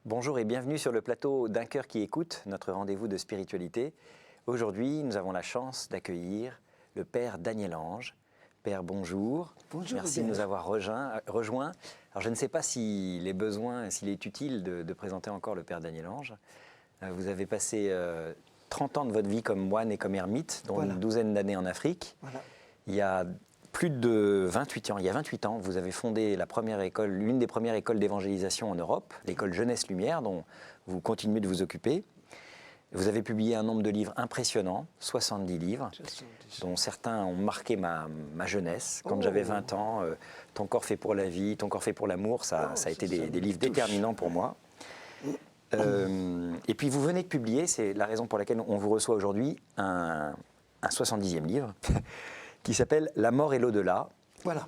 Bonjour et bienvenue sur le plateau d'Un cœur qui écoute, notre rendez-vous de spiritualité. Aujourd'hui, nous avons la chance d'accueillir le Père Daniel Ange. Père, bonjour. Bonjour. Merci de nous avoir rejoints. Alors, je ne sais pas s'il est besoin, s'il est utile de présenter encore le Père Daniel Ange. Vous avez passé 30 ans de votre vie comme moine et comme ermite, dont une douzaine d'années en Afrique. Voilà. Il y a plus de 28 ans, vous avez fondé l'une des premières écoles d'évangélisation en Europe, l'école Jeunesse Lumière, dont vous continuez de vous occuper. Vous avez publié un nombre de livres impressionnant, 70 livres, dont certains ont marqué ma jeunesse. Quand j'avais 20 ans, Ton corps fait pour la vie, Ton corps fait pour l'amour, ça a été des livres déterminants pour moi. Et puis vous venez de publier, c'est la raison pour laquelle on vous reçoit aujourd'hui, un 70e livre qui s'appelle La mort et l'au-delà,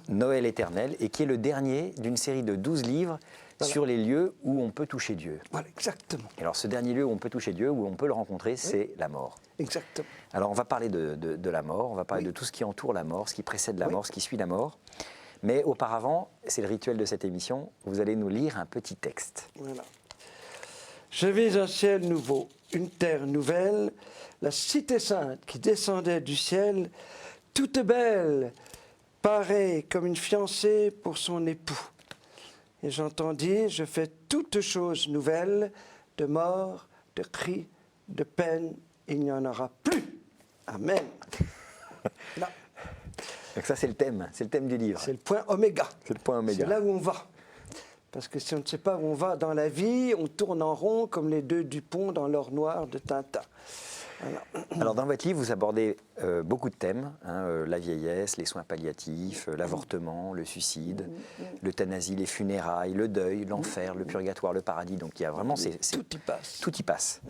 Noël éternel, et qui est le dernier d'une série de 12 livres sur les lieux où on peut toucher Dieu. Voilà, exactement. Et alors ce dernier lieu où on peut toucher Dieu, où on peut le rencontrer, c'est la mort. Exactement. Alors on va parler de la mort, on va parler de tout ce qui entoure la mort, ce qui précède la mort, ce qui suit la mort. Mais auparavant, c'est le rituel de cette émission, vous allez nous lire un petit texte. Voilà. Je vis un ciel nouveau, une terre nouvelle, la cité sainte qui descendait du ciel, toute belle, pareille comme une fiancée pour son époux. Et j'entendis, je fais toutes choses nouvelles, de mort, de cris, de peine, il n'y en aura plus. Amen. Là. Donc ça c'est le thème du livre. C'est le point oméga. C'est le point oméga. C'est là où on va. Parce que si on ne sait pas où on va dans la vie, on tourne en rond comme les deux Dupont dans l'or noir de Tintin. Voilà. Alors dans votre livre, vous abordez beaucoup de thèmes, la vieillesse, les soins palliatifs, l'avortement, le suicide, l'euthanasie, les funérailles, le deuil, l'enfer, le purgatoire, le paradis. Donc il y a vraiment... Tout y passe. Tout y passe.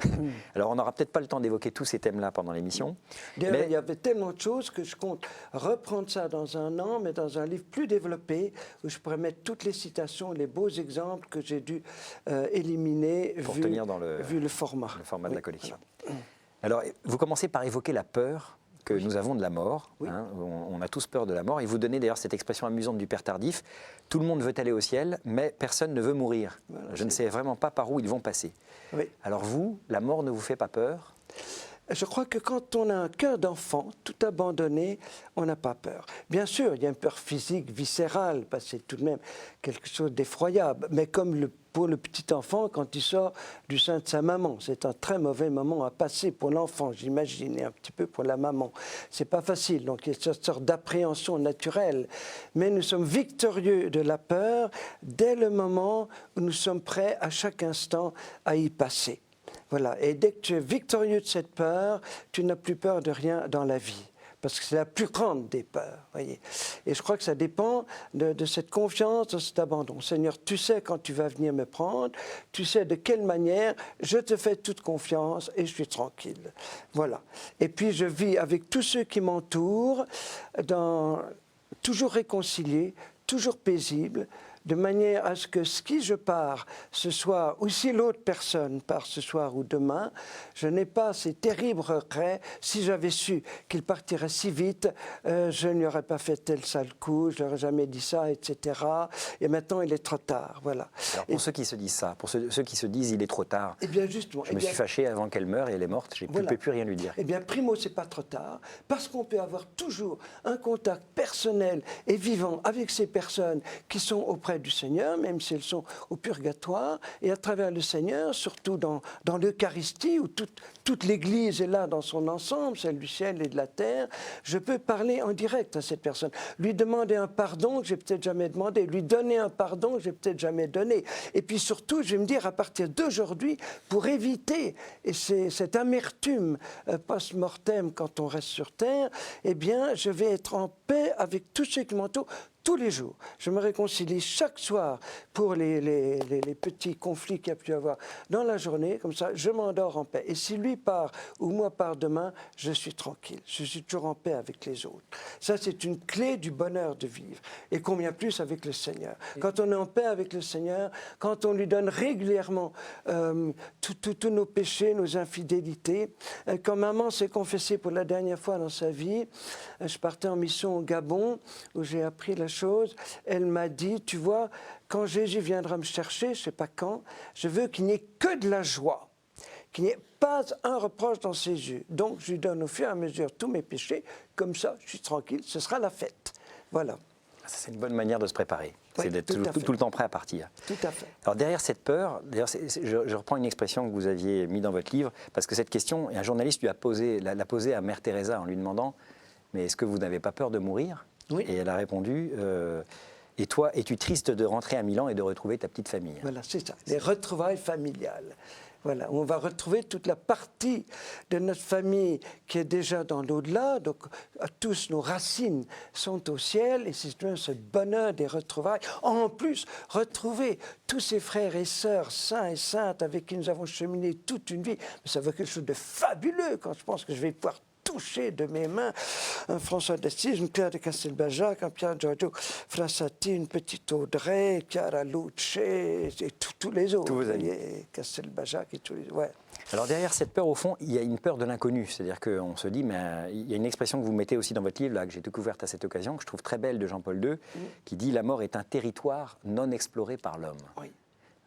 Alors on n'aura peut-être pas le temps d'évoquer tous ces thèmes-là pendant l'émission. D'ailleurs, il y avait tellement de choses que je compte reprendre ça dans un an, mais dans un livre plus développé, où je pourrais mettre toutes les citations, les beaux exemples que j'ai dû éliminer pour tenir dans vu le format. Le format de la collection. Voilà. Alors, vous commencez par évoquer la peur que nous avons de la mort. On a tous peur de la mort. Et vous donnez d'ailleurs cette expression amusante du Père Tardif. Tout le monde veut aller au ciel, mais personne ne veut mourir. Voilà, je ne sais vraiment pas par où ils vont passer. Oui. Alors vous, la mort ne vous fait pas peur ? Je crois que quand on a un cœur d'enfant, tout abandonné, on n'a pas peur. Bien sûr, il y a une peur physique, viscérale, parce que c'est tout de même quelque chose d'effroyable. Mais comme pour le petit enfant, quand il sort du sein de sa maman, c'est un très mauvais moment à passer pour l'enfant, j'imagine, et un petit peu pour la maman. C'est pas facile, donc il y a cette sorte d'appréhension naturelle. Mais nous sommes victorieux de la peur dès le moment où nous sommes prêts à chaque instant à y passer. Voilà. Et dès que tu es victorieux de cette peur, tu n'as plus peur de rien dans la vie. Parce que c'est la plus grande des peurs. Voyez. Et je crois que ça dépend de cette confiance, de cet abandon. Seigneur, tu sais quand tu vas venir me prendre, tu sais de quelle manière, je te fais toute confiance et je suis tranquille. Voilà. Et puis je vis avec tous ceux qui m'entourent, toujours réconcilié, toujours paisible, de manière à ce que qui je pars ce soir, ou si l'autre personne part ce soir ou demain, je n'ai pas ces terribles regrets. Si j'avais su qu'il partirait si vite, je n'y aurais pas fait tel sale coup, je n'aurais jamais dit ça, etc. Et maintenant, il est trop tard. Voilà. Alors pour ceux qui se disent ça, pour ceux qui se disent il est trop tard, eh bien justement, je me suis fâché avant qu'elle meure et elle est morte, je ne peux plus rien lui dire. Eh bien, primo, c'est pas trop tard, parce qu'on peut avoir toujours un contact personnel et vivant avec ces personnes qui sont auprès du Seigneur, même si elles sont au purgatoire, et à travers le Seigneur, surtout dans l'Eucharistie, où toute l'Église est là dans son ensemble, celle du ciel et de la terre, je peux parler en direct à cette personne, lui demander un pardon que j'ai peut-être jamais demandé, lui donner un pardon que j'ai peut-être jamais donné, et puis surtout, je vais me dire, à partir d'aujourd'hui, pour éviter cette amertume post-mortem quand on reste sur terre, eh bien, je vais être en paix avec tous ceux qui m'entourent, tous les jours. Je me réconcilie chaque soir pour les petits conflits qu'il y a pu y avoir dans la journée. Comme ça, je m'endors en paix. Et si lui part ou moi part demain, je suis tranquille. Je suis toujours en paix avec les autres. Ça, c'est une clé du bonheur de vivre. Et combien plus avec le Seigneur. Quand on est en paix avec le Seigneur, quand on lui donne régulièrement tous nos péchés, nos infidélités. Quand maman s'est confessée pour la dernière fois dans sa vie, je partais en mission au Gabon, où j'ai appris la chose, elle m'a dit, tu vois, quand Jésus viendra me chercher, je ne sais pas quand, je veux qu'il n'y ait que de la joie, qu'il n'y ait pas un reproche dans ses yeux. Donc je lui donne au fur et à mesure tous mes péchés, comme ça je suis tranquille, ce sera la fête. Voilà. C'est une bonne manière de se préparer, Oui, c'est d'être tout le temps prêt à partir. Tout à fait. Alors derrière cette peur, d'ailleurs, je reprends une expression que vous aviez mise dans votre livre, parce que cette question, un journaliste l'a posée à Mère Teresa en lui demandant « Mais est-ce que vous n'avez pas peur de mourir ?» Oui. Et elle a répondu Et toi, es-tu triste de rentrer à Milan et de retrouver ta petite famille ?» Voilà, c'est ça, les retrouvailles familiales. Voilà, on va retrouver toute la partie de notre famille qui est déjà dans l'au-delà. Donc, tous nos racines sont au ciel et c'est ce bonheur des retrouvailles. En plus, retrouver tous ces frères et sœurs saints et saintes avec qui nous avons cheminé toute une vie, ça va être quelque chose de fabuleux quand je pense que je vais pouvoir toucher de mes mains un François d'Assise, une Pierre de Castelbajac, un Pier Giorgio Frassati, une petite Audrey, Chiara Luce et tous les autres. Tous vos amis. Castelbajac et tous les autres. Ouais. Alors derrière cette peur, au fond, il y a une peur de l'inconnu. C'est-à-dire qu'on se dit, mais il y a une expression que vous mettez aussi dans votre livre, là, que j'ai découverte à cette occasion, que je trouve très belle, de Jean-Paul II, qui dit « La mort est un territoire non exploré par l'homme ». Oui.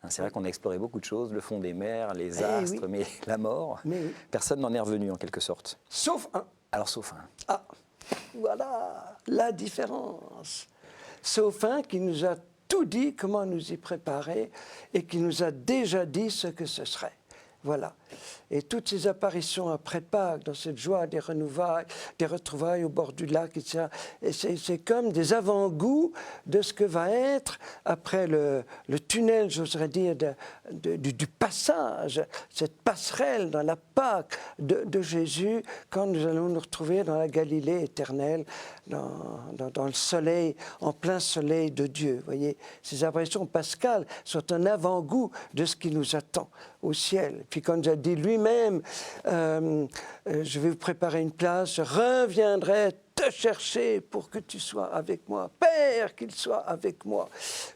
C'est vrai qu'on a exploré beaucoup de choses, le fond des mers, les astres, oui. mais la mort, Oui. personne n'en est revenu en quelque sorte. Sauf un. Alors sauf un. Ah, voilà la différence. Sauf un qui nous a tout dit, comment nous y préparer, et qui nous a déjà dit ce que ce serait. Voilà. Et toutes ces apparitions après Pâques, dans cette joie des retrouvailles au bord du lac, etc., c'est comme des avant-goûts de ce que va être, après le tunnel, j'oserais dire, du passage, cette passerelle dans la Pâque de Jésus, quand nous allons nous retrouver dans la Galilée éternelle, dans le soleil, en plein soleil de Dieu. Vous voyez, ces apparitions pascales sont un avant-goût de ce qui nous attend au ciel. Puis quand il a dit lui-même, je vais vous préparer une place, je reviendrai te chercher pour que tu sois avec moi. Père, qu'il soit avec moi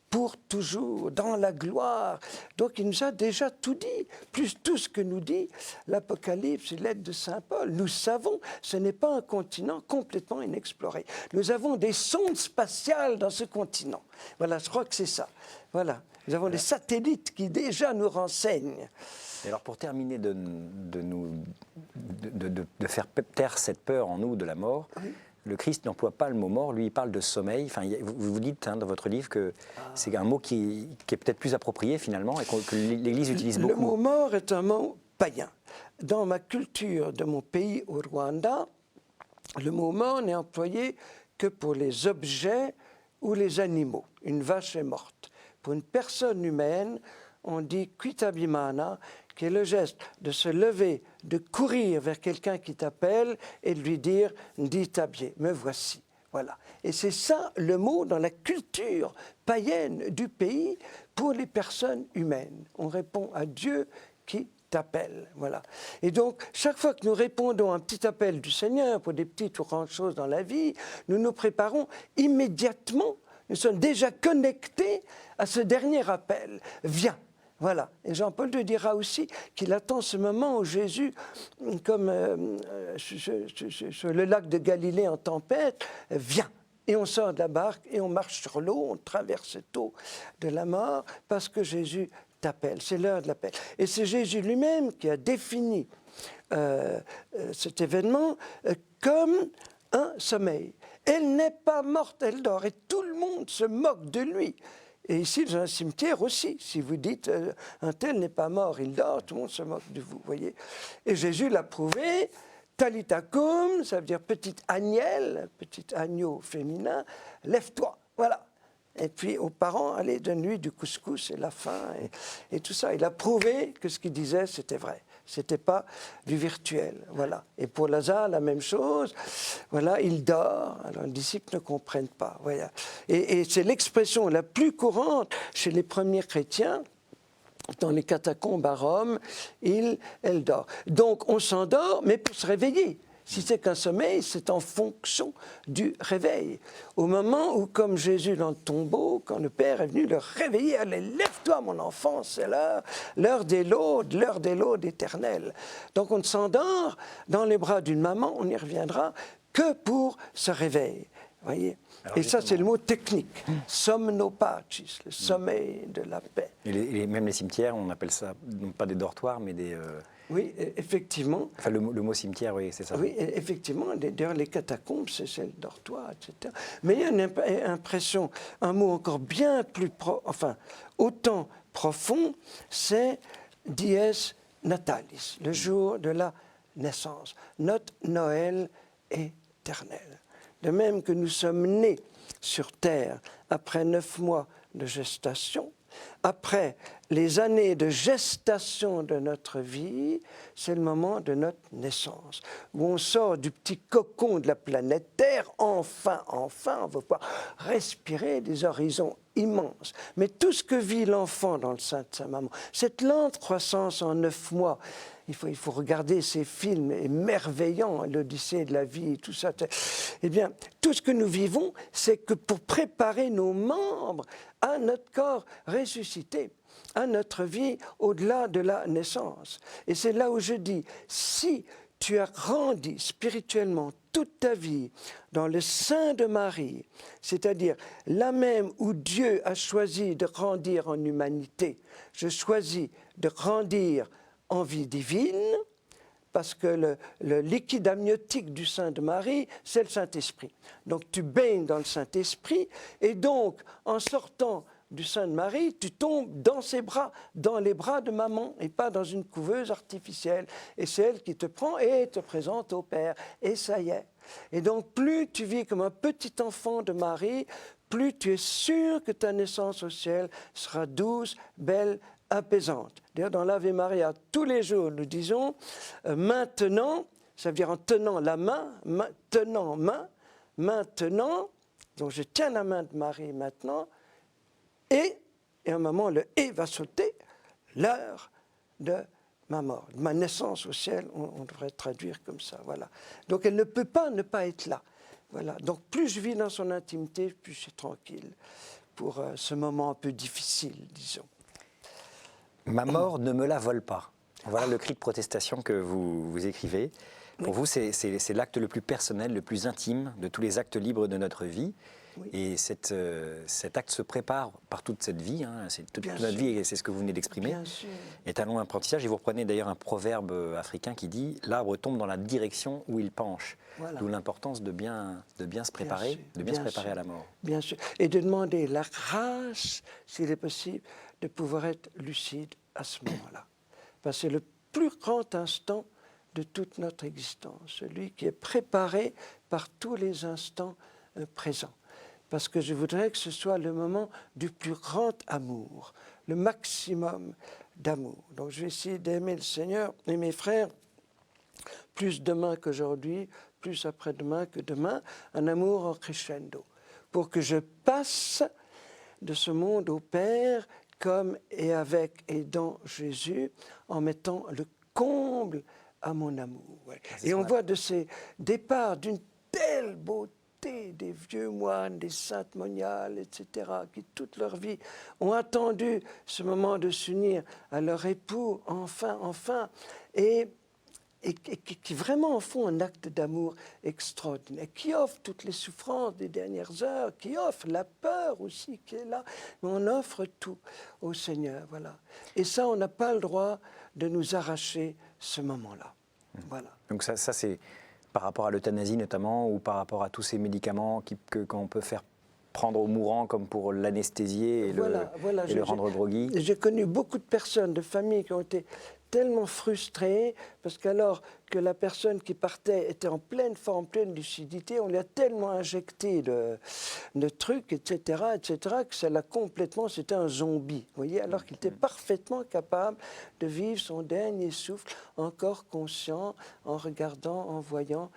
pour toujours, dans la gloire. Donc il nous a déjà tout dit, plus tout ce que nous dit l'Apocalypse et lettre de Saint Paul. Nous savons, ce n'est pas un continent complètement inexploré. Nous avons des sondes spatiales dans ce continent. Voilà, je crois que c'est ça. Voilà, nous avons des satellites qui déjà nous renseignent. Et alors pour terminer de faire taire cette peur en nous de la mort, oui. Le Christ n'emploie pas le mot mort, lui il parle de sommeil. Enfin, vous dites dans votre livre que c'est un mot qui est peut-être plus approprié finalement et que l'Église utilise beaucoup. Le mot mort est un mot païen. Dans ma culture de mon pays, au Rwanda, le mot mort n'est employé que pour les objets ou les animaux. Une vache est morte. Pour une personne humaine, on dit kwitabimana, qui est le geste de se lever, de courir vers quelqu'un qui t'appelle et de lui dire « Nditabie, me voici ». Voilà. Et c'est ça le mot dans la culture païenne du pays pour les personnes humaines. On répond à Dieu qui t'appelle. Voilà. Et donc, chaque fois que nous répondons à un petit appel du Seigneur pour des petites ou grandes choses dans la vie, nous nous préparons immédiatement. Nous sommes déjà connectés à ce dernier appel. Viens. Voilà. Et Jean-Paul II dira aussi qu'il attend ce moment où Jésus, comme sur le lac de Galilée en tempête, vient. Et on sort de la barque et on marche sur l'eau, on traverse cette eau de la mort parce que Jésus t'appelle. C'est l'heure de l'appel. Et c'est Jésus lui-même qui a défini cet événement comme un sommeil. Elle n'est pas morte, elle dort. Et tout le monde se moque de lui. Et ici, dans un cimetière aussi, si vous dites un tel n'est pas mort, il dort, tout le monde se moque de vous, voyez. Et Jésus l'a prouvé, Talita cum, ça veut dire petite agnelle, petit agneau féminin, lève-toi, voilà. Et puis aux parents, allez, donne-lui du couscous et la faim et tout ça. Il a prouvé que ce qu'il disait, c'était vrai. C'était pas du virtuel, voilà. Et pour Lazare, la même chose. Voilà, il dort. Alors les disciples ne comprennent pas. Voilà. Et c'est l'expression la plus courante chez les premiers chrétiens. Dans les catacombes à Rome, elle dort. Donc on s'endort, mais pour se réveiller. Si c'est qu'un sommeil, c'est en fonction du réveil. Au moment où, comme Jésus dans le tombeau, quand le Père est venu le réveiller, allez, lève-toi mon enfant, c'est l'heure des laudes éternelles. Donc on ne s'endort dans les bras d'une maman, on y reviendra, que pour ce réveil. Voyez. Alors Et ça, c'est justement. le mot technique. Somno pacis, le sommeil de la paix. Et même les cimetières, on appelle ça, non pas des dortoirs, mais des... Oui, effectivement. Enfin, le mot cimetière, oui, c'est ça. Oui, effectivement. D'ailleurs, les catacombes, c'est le dortoir, etc. Mais il y a une impression, un mot encore bien plus, autant profond, c'est dies natalis, le jour de la naissance, notre Noël éternel. De même que nous sommes nés sur Terre après 9 mois de gestation, après les années de gestation de notre vie, c'est le moment de notre naissance, où on sort du petit cocon de la planète Terre, enfin, on va pouvoir respirer des horizons immenses. Mais tout ce que vit l'enfant dans le sein de sa maman, cette lente croissance en 9 mois, il faut regarder ces films émerveillants, l'Odyssée de la vie, tout ça. Eh bien, tout ce que nous vivons, c'est que pour préparer nos membres à notre corps ressuscité, à notre vie au-delà de la naissance. Et c'est là où je dis, si tu as grandi spirituellement toute ta vie dans le sein de Marie, c'est-à-dire là même où Dieu a choisi de grandir en humanité, je choisis de grandir en vie divine, parce que le liquide amniotique du sein de Marie, c'est le Saint-Esprit. Donc tu baignes dans le Saint-Esprit, et donc en sortant du sein de Marie, tu tombes dans ses bras, dans les bras de maman, et pas dans une couveuse artificielle. Et c'est elle qui te prend et te présente au Père. Et ça y est. Et donc plus tu vis comme un petit enfant de Marie, plus tu es sûr que ta naissance au ciel sera douce, belle, apaisante. D'ailleurs, dans l'Ave Maria, tous les jours, nous disons maintenant, ça veut dire en tenant la main, tenant main, maintenant, donc je tiens la main de Marie maintenant, et à un moment, le « et » va sauter, l'heure de ma mort, de ma naissance au ciel, on devrait traduire comme ça, voilà. Donc elle ne peut pas ne pas être là, voilà. Donc plus je vis dans son intimité, plus je suis tranquille pour ce moment un peu difficile, disons. Ma mort ne me la vole pas. Voilà le cri de protestation que vous écrivez. Pour vous, c'est l'acte le plus personnel, le plus intime de tous les actes libres de notre vie. Oui. Et cet acte se prépare par toute cette vie, hein, c'est toute notre vie, et c'est ce que vous venez d'exprimer, est un long apprentissage. Et vous reprenez d'ailleurs un proverbe africain qui dit « l'arbre tombe dans la direction où il penche voilà. ». D'où l'importance de bien se préparer, à la mort. Bien sûr, et de demander la grâce, s'il est possible, de pouvoir être lucide à ce moment-là. Parce que c'est le plus grand instant de toute notre existence, celui qui est préparé par tous les instants présents. Parce que je voudrais que ce soit le moment du plus grand amour, le maximum d'amour. Donc je vais essayer d'aimer le Seigneur et mes frères, plus demain qu'aujourd'hui, plus après-demain que demain, un amour en crescendo, pour que je passe de ce monde au Père comme et avec et dans Jésus, en mettant le comble à mon amour. Ouais. Et on voit de ces départs d'une telle beauté, des vieux moines, des saintes moniales, etc., qui toute leur vie ont attendu ce moment de s'unir à leur époux, enfin, et qui vraiment font un acte d'amour extraordinaire, qui offre toutes les souffrances des dernières heures, qui offre la peur aussi qui est là, mais on offre tout au Seigneur, voilà. Et ça, on n'a pas le droit de nous arracher ce moment-là, voilà. Donc ça c'est par rapport à l'euthanasie notamment, ou par rapport à tous ces médicaments qu'on peut faire prendre au mourant comme pour l'anesthésier et le rendre groggy. J'ai connu beaucoup de personnes, de familles qui ont été tellement frustrées parce qu'alors que la personne qui partait était en pleine forme, pleine lucidité, on lui a tellement injecté de trucs, etc., que ça l'a complètement, c'était un zombie, vous voyez, alors qu'il était parfaitement capable de vivre son dernier souffle, encore conscient, en regardant, en voyant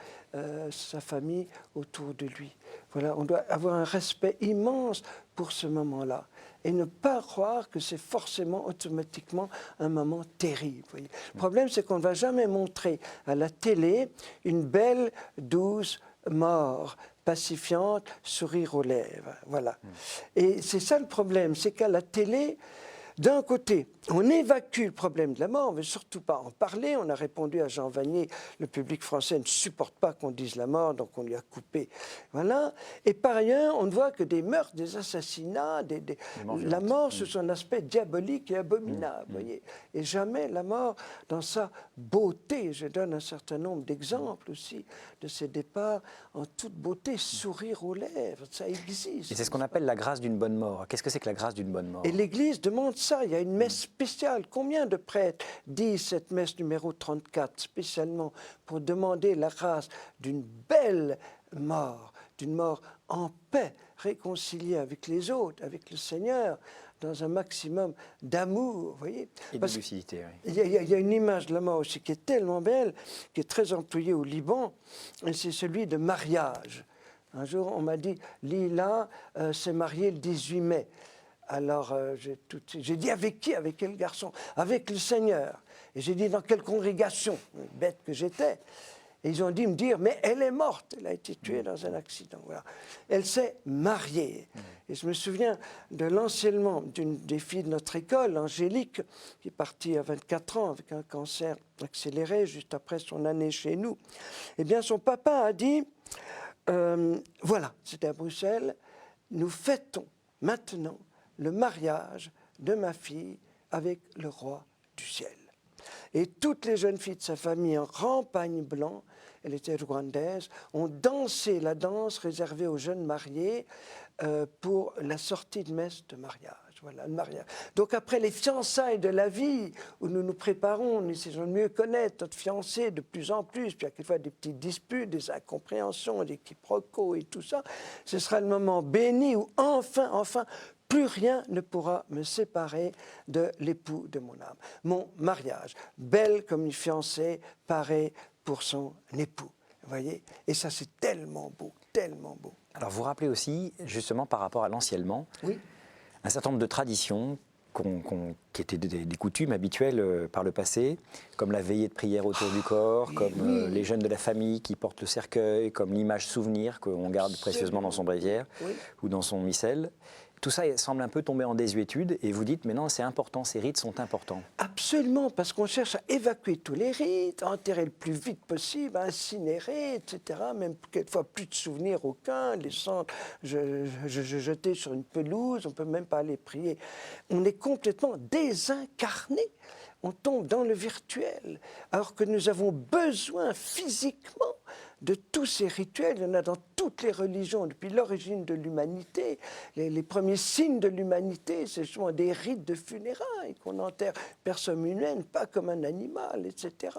sa famille autour de lui. Voilà, on doit avoir un respect immense pour ce moment-là et ne pas croire que c'est forcément automatiquement un moment terrible. Vous voyez. Le problème, c'est qu'on ne va jamais montrer à la télé une belle, douce mort, pacifiante, sourire aux lèvres. Voilà. Et c'est ça le problème, c'est qu'à la télé, d'un côté, on évacue le problème de la mort, on ne veut surtout pas en parler. On a répondu à Jean Vanier, le public français ne supporte pas qu'on dise la mort, donc on lui a coupé. Voilà. Et par ailleurs, on ne voit que des meurtres, des assassinats, la mort sous son aspect diabolique et abominable. Voyez. Et jamais la mort dans sa beauté. Je donne un certain nombre d'exemples aussi de ces départs en toute beauté, sourire aux lèvres, ça existe. Et c'est ce qu'on appelle la grâce d'une bonne mort. Qu'est-ce que c'est que la grâce d'une bonne mort? Et l'Église demande ça. Il y a une messe spéciale. Combien de prêtres disent cette messe numéro 34 spécialement pour demander la grâce d'une belle mort, d'une mort en paix, réconciliée avec les autres, avec le Seigneur, dans un maximum d'amour, vous voyez. Et de lucidité, oui. Il y a une image de la mort aussi qui est tellement belle, qui est très employée au Liban, et c'est celui de mariage. Un jour, on m'a dit, Lila s'est mariée le 18 mai. Alors, j'ai dit, avec qui? Avec quel garçon? Avec le Seigneur. Et j'ai dit, dans quelle congrégation? Bête que j'étais. Et ils ont dit me dire, mais elle est morte, elle a été tuée dans un accident. Voilà. Elle s'est mariée. Et je me souviens de l'enseignement d'une des filles de notre école, Angélique, qui est partie à 24 ans avec un cancer accéléré, juste après son année chez nous. Eh bien, son papa a dit, voilà, c'était à Bruxelles, nous fêtons maintenant le mariage de ma fille avec le roi du ciel. Et toutes les jeunes filles de sa famille en campagne blanc, elle était rwandaise, ont dansé la danse réservée aux jeunes mariés pour la sortie de messe de mariage. Voilà, le mariage. Donc après les fiançailles de la vie, où nous nous préparons, nous essayons de mieux connaître notre fiancé de plus en plus, puis il y a quelquefois des petites disputes, des incompréhensions, des quiproquos et tout ça, ce sera le moment béni où enfin, plus rien ne pourra me séparer de l'époux de mon âme. Mon mariage, belle comme une fiancée, parée pour son époux. Vous voyez? Et ça, c'est tellement beau, tellement beau. Alors, vous rappelez aussi, justement, par rapport à l'anciennement, oui, un certain nombre de traditions qui étaient des coutumes habituelles par le passé, comme la veillée de prière autour du corps, oui, comme oui. les jeunes de la famille qui portent le cercueil, comme l'image souvenir qu'on garde précieusement dans son bréviaire oui. ou dans son missel. Tout ça semble un peu tomber en désuétude et vous dites, mais non, c'est important, ces rites sont importants. Absolument, parce qu'on cherche à évacuer tous les rites, à enterrer le plus vite possible, à incinérer, etc. Même quelquefois plus de souvenirs aucun, les cendres jetées sur une pelouse, on ne peut même pas aller prier. On est complètement désincarné. On tombe dans le virtuel, alors que nous avons besoin physiquement de tous ces rituels. Il y en a dans toutes les religions, depuis l'origine de l'humanité. Les premiers signes de l'humanité, c'est souvent des rites de funérailles, qu'on enterre personne humaine, pas comme un animal, etc.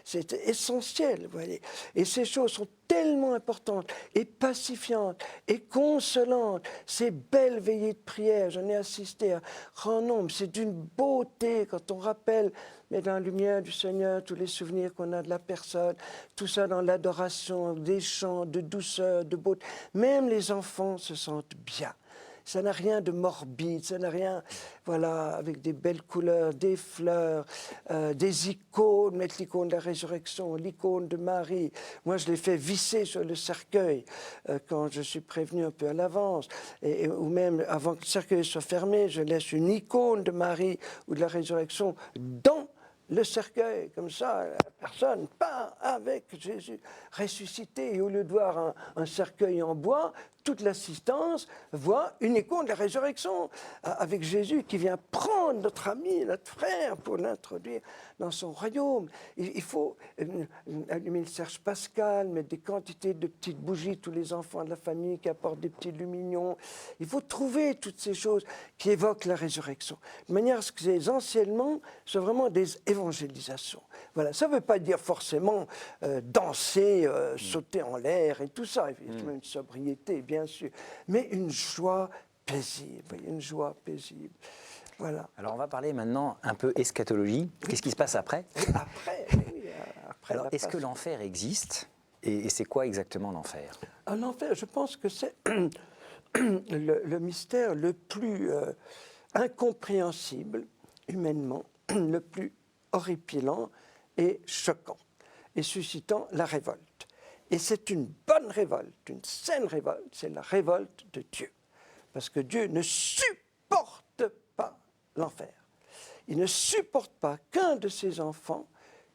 C'est essentiel, vous voyez. Et ces choses sont tellement importantes et pacifiantes et consolantes. Ces belles veillées de prière, j'en ai assisté à grand nombre, c'est d'une beauté quand on rappelle, mais dans la lumière du Seigneur, tous les souvenirs qu'on a de la personne, tout ça dans l'adoration, des chants, de douceur, de beauté. Même les enfants se sentent bien. Ça n'a rien de morbide, ça n'a rien, voilà, avec des belles couleurs, des fleurs, des icônes, mettre l'icône de la résurrection, l'icône de Marie. Moi, je l'ai fait visser sur le cercueil quand je suis prévenu un peu à l'avance, ou même avant que le cercueil soit fermé, je laisse une icône de Marie ou de la résurrection dans le cercueil, comme ça, la personne part avec Jésus ressuscité. Et au lieu de voir un cercueil en bois, toute l'assistance voit une icône de la résurrection avec Jésus qui vient prendre notre ami, notre frère pour l'introduire dans son royaume. Il faut allumer le Serge Pascal, mettre des quantités de petites bougies, tous les enfants de la famille qui apportent des petits lumignons. Il faut trouver toutes ces choses qui évoquent la résurrection, de manière à ce que ces enseignements soient vraiment des évangélisations. Voilà, ça ne veut pas dire forcément danser, sauter en l'air et tout ça, effectivement une sobriété, bien sûr, mais une joie paisible, une joie paisible. Voilà. Alors on va parler maintenant un peu eschatologie. Qu'est-ce qui se passe après? Après, oui, après. Alors est-ce que l'enfer existe et c'est quoi exactement l'enfer? L'enfer, je pense que c'est le mystère le plus incompréhensible humainement, le plus horripilant et choquant, et suscitant la révolte. Et c'est une bonne révolte, une saine révolte, c'est la révolte de Dieu. Parce que Dieu ne supporte pas l'enfer. Il ne supporte pas qu'un de ses enfants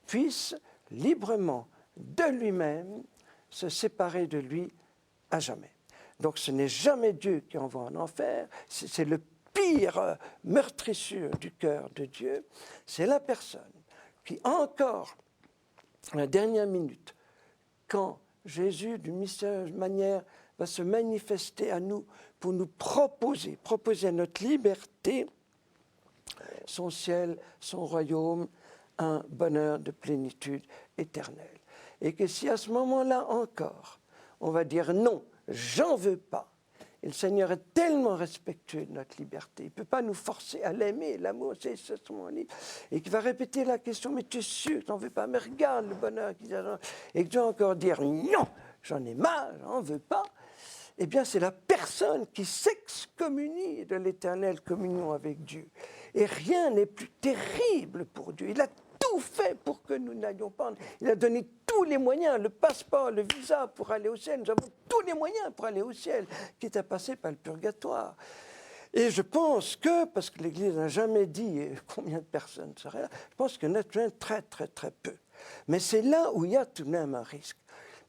puisse librement, de lui-même, se séparer de lui à jamais. Donc ce n'est jamais Dieu qui envoie en enfer, c'est le pire meurtrissure du cœur de Dieu, c'est la personne qui encore, à la dernière minute, quand Jésus, d'une mystérieuse manière, va se manifester à nous pour nous proposer à notre liberté, son ciel, son royaume, un bonheur de plénitude éternelle. Et que si à ce moment-là encore, on va dire non, j'en veux pas, et le Seigneur est tellement respectueux de notre liberté, il ne peut pas nous forcer à l'aimer, l'amour c'est son livre, et qu'il va répéter la question, mais tu es sûr que tu n'en veux pas, mais regarde le bonheur qu'il a, et que tu vas encore dire non, j'en ai marre, j'en veux pas, eh bien c'est la personne qui s'excommunie de l'éternelle communion avec Dieu. Et rien n'est plus terrible pour Dieu. Il a tout fait pour que nous n'allions pas. Il a donné tous les moyens, le passeport, le visa pour aller au ciel. Nous avons tous les moyens pour aller au ciel, quitte à passer par le purgatoire. Et je pense que, parce que l'Église n'a jamais dit combien de personnes seraient là, je pense que naturellement très très très peu. Mais c'est là où il y a tout de même un risque.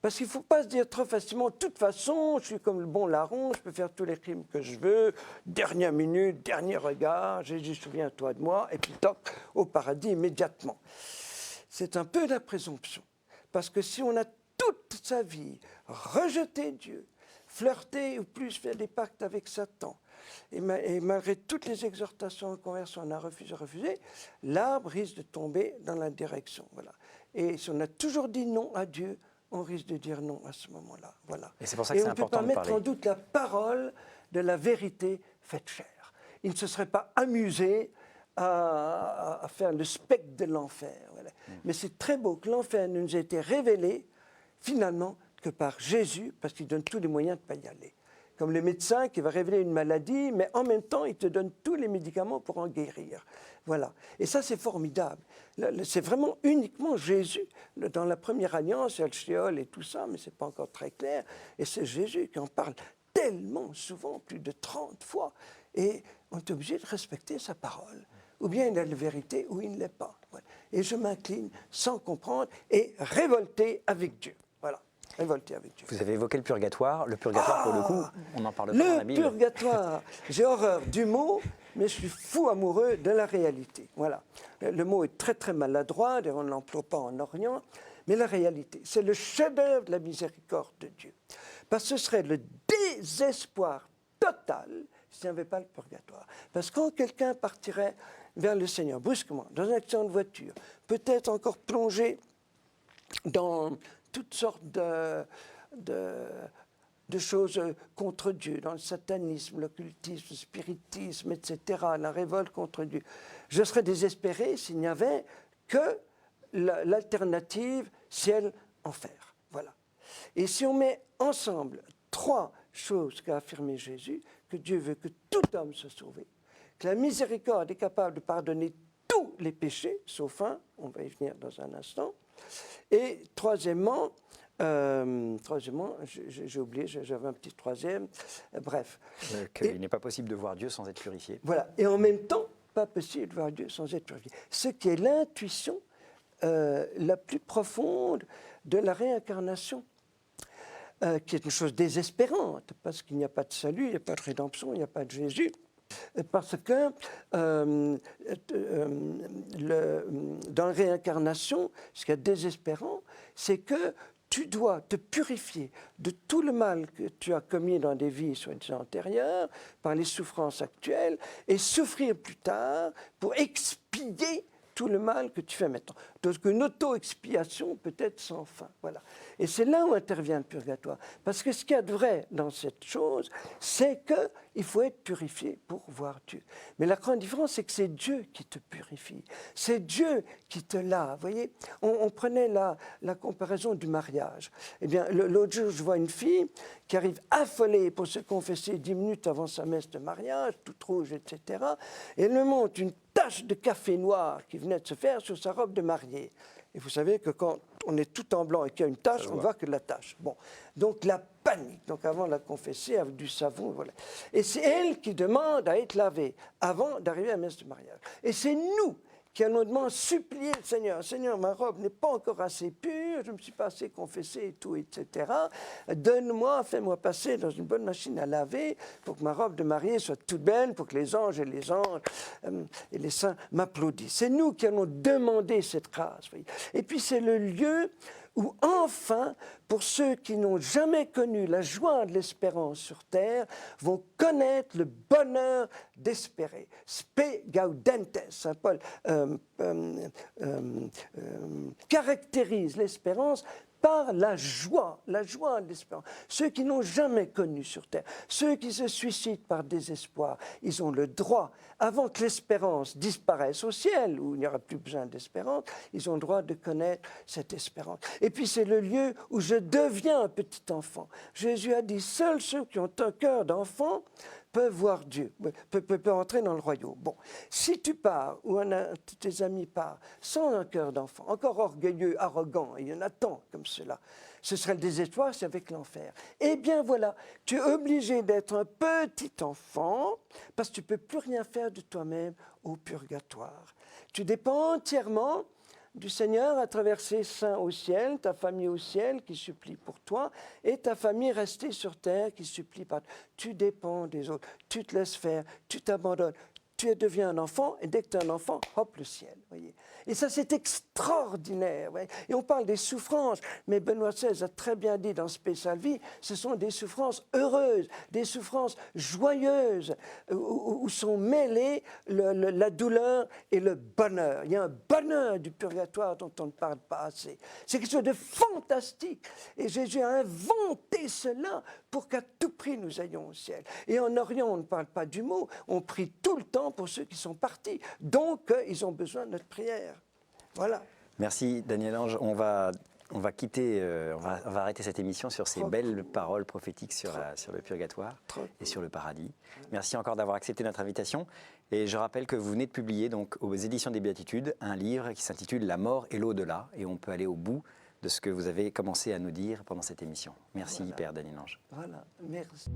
Parce qu'il ne faut pas se dire trop facilement, de toute façon, je suis comme le bon larron, je peux faire tous les crimes que je veux, dernière minute, dernier regard, Jésus, souviens-toi de moi, et puis toc, au paradis immédiatement. C'est un peu la présomption. Parce que si on a toute sa vie rejeté Dieu, flirté ou plus fait des pactes avec Satan, et malgré toutes les exhortations en conversion, on a refusé, l'arbre risque de tomber dans la direction. Voilà. Et si on a toujours dit non à Dieu, on risque de dire non à ce moment-là. Voilà. Et c'est pour ça que c'est important de parler. Et on ne peut pas mettre en doute la parole de la vérité faite chair. Il ne se serait pas amusé à faire le spectre de l'enfer. Voilà. Mais c'est très beau que l'enfer ne nous ait été révélé, finalement, que par Jésus, parce qu'il donne tous les moyens de ne pas y aller. Comme le médecin qui va révéler une maladie, mais en même temps, il te donne tous les médicaments pour en guérir. Voilà. Et ça, c'est formidable. C'est vraiment uniquement Jésus. Dans la première alliance, il y a le Sheol et tout ça, mais ce n'est pas encore très clair. Et c'est Jésus qui en parle tellement souvent, plus de 30 fois. Et on est obligé de respecter sa parole. Ou bien il a la vérité, ou il ne l'est pas. Voilà. Et je m'incline sans comprendre et révolté avec Dieu. Voilà. Révolté avec Dieu. Vous avez évoqué le purgatoire. Le purgatoire, pour le coup, on en parle pas dans la Bible. Le purgatoire, j'ai horreur du mot, mais je suis fou amoureux de la réalité. Voilà. Le mot est très très maladroit, on ne l'emploie pas en Orient, mais la réalité, c'est le chef-d'œuvre de la miséricorde de Dieu. Parce que ce serait le désespoir total s'il n'y avait pas le purgatoire. Parce que quand quelqu'un partirait vers le Seigneur, brusquement, dans un accident de voiture, peut-être encore plongé dans toutes sortes de choses contre Dieu, dans le satanisme, l'occultisme, le spiritisme, etc., la révolte contre Dieu. Je serais désespéré s'il n'y avait que l'alternative ciel-enfer. Voilà. Et si on met ensemble trois choses qu'a affirmé Jésus, que Dieu veut que tout homme soit sauvé, que la miséricorde est capable de pardonner tous les péchés, sauf un, on va y venir dans un instant, et troisièmement, j'ai oublié, j'avais un petit troisième, bref. Qu'il n'est pas possible de voir Dieu sans être purifié. Voilà, et en même temps, pas possible de voir Dieu sans être purifié. Ce qui est l'intuition la plus profonde de la réincarnation, qui est une chose désespérante, parce qu'il n'y a pas de salut, il n'y a pas de rédemption, il n'y a pas de Jésus. Parce que dans la réincarnation, ce qui est désespérant, c'est que tu dois te purifier de tout le mal que tu as commis dans des vies soi-disant antérieures, par les souffrances actuelles, et souffrir plus tard pour expier tout le mal que tu fais maintenant. Donc une auto-expiation peut être sans fin. Voilà. Et c'est là où intervient le purgatoire. Parce que ce qu'il y a de vrai dans cette chose, c'est qu'il faut être purifié pour voir Dieu. Mais la grande différence, c'est que c'est Dieu qui te purifie. C'est Dieu qui te lave. Vous voyez, on prenait la comparaison du mariage. Eh bien, l'autre jour, je vois une fille qui arrive affolée pour se confesser 10 minutes avant sa messe de mariage, toute rouge, etc. Et elle me montre une tache de café noir qui venait de se faire sur sa robe de mariée. Et vous savez que quand on est tout en blanc et qu'il y a une tache, on ne voit que la tache. Bon, donc la panique. Donc avant de la confesser avec du savon, voilà. Et c'est elle qui demande à être lavée avant d'arriver à la messe de mariage. Et c'est nous qui allons demander, supplier le Seigneur. Seigneur, ma robe n'est pas encore assez pure, je ne me suis pas assez confessé et tout, etc. Donne-moi, fais-moi passer dans une bonne machine à laver pour que ma robe de mariée soit toute belle, pour que les anges et les saints m'applaudissent. C'est nous qui allons demander cette grâce. Voyez. Et puis c'est le lieu où enfin, pour ceux qui n'ont jamais connu la joie de l'espérance sur terre, vont connaître le bonheur d'espérer. Spe gaudentes, Saint Paul caractérise l'espérance par la joie de l'espérance. Ceux qui n'ont jamais connu sur terre, ceux qui se suicident par désespoir, ils ont le droit, avant que l'espérance disparaisse au ciel, où il n'y aura plus besoin d'espérance, ils ont le droit de connaître cette espérance. Et puis c'est le lieu où je deviens un petit enfant. Jésus a dit, seuls ceux qui ont un cœur d'enfant peuvent voir Dieu, peuvent entrer dans le royaume. Bon, si tu pars, ou un de tes amis part, sans un cœur d'enfant, encore orgueilleux, arrogant, il y en a tant comme cela, ce serait le désespoir, c'est avec l'enfer. Eh bien voilà, tu es obligé d'être un petit enfant, parce que tu ne peux plus rien faire de toi-même au purgatoire. Tu dépends entièrement du Seigneur à travers ses saints au ciel, ta famille au ciel qui supplie pour toi, et ta famille restée sur terre qui supplie par toi. Tu dépends des autres, tu te laisses faire, tu t'abandonnes, tu deviens un enfant, et dès que tu es un enfant, hop, le ciel. Voyez. Et ça, c'est extraordinaire. Voyez. Et on parle des souffrances, mais Benoît XVI a très bien dit dans Spécial Vie, ce sont des souffrances heureuses, des souffrances joyeuses, où sont mêlés la douleur et le bonheur. Il y a un bonheur du purgatoire dont on ne parle pas assez. C'est quelque chose de fantastique. Et Jésus a inventé cela pour qu'à tout prix nous ayons au ciel. Et en Orient, on ne parle pas du mot, on prie tout le temps pour ceux qui sont partis. Donc, ils ont besoin de notre prière. Voilà. Merci Daniel Ange. On va quitter, on va arrêter cette émission sur ces belles paroles prophétiques sur le purgatoire et sur le paradis. Merci encore d'avoir accepté notre invitation. Et je rappelle que vous venez de publier donc aux éditions des Béatitudes un livre qui s'intitule La mort et l'au-delà. Et on peut aller au bout de ce que vous avez commencé à nous dire pendant cette émission. Merci, Père Daniel Ange. Voilà, merci.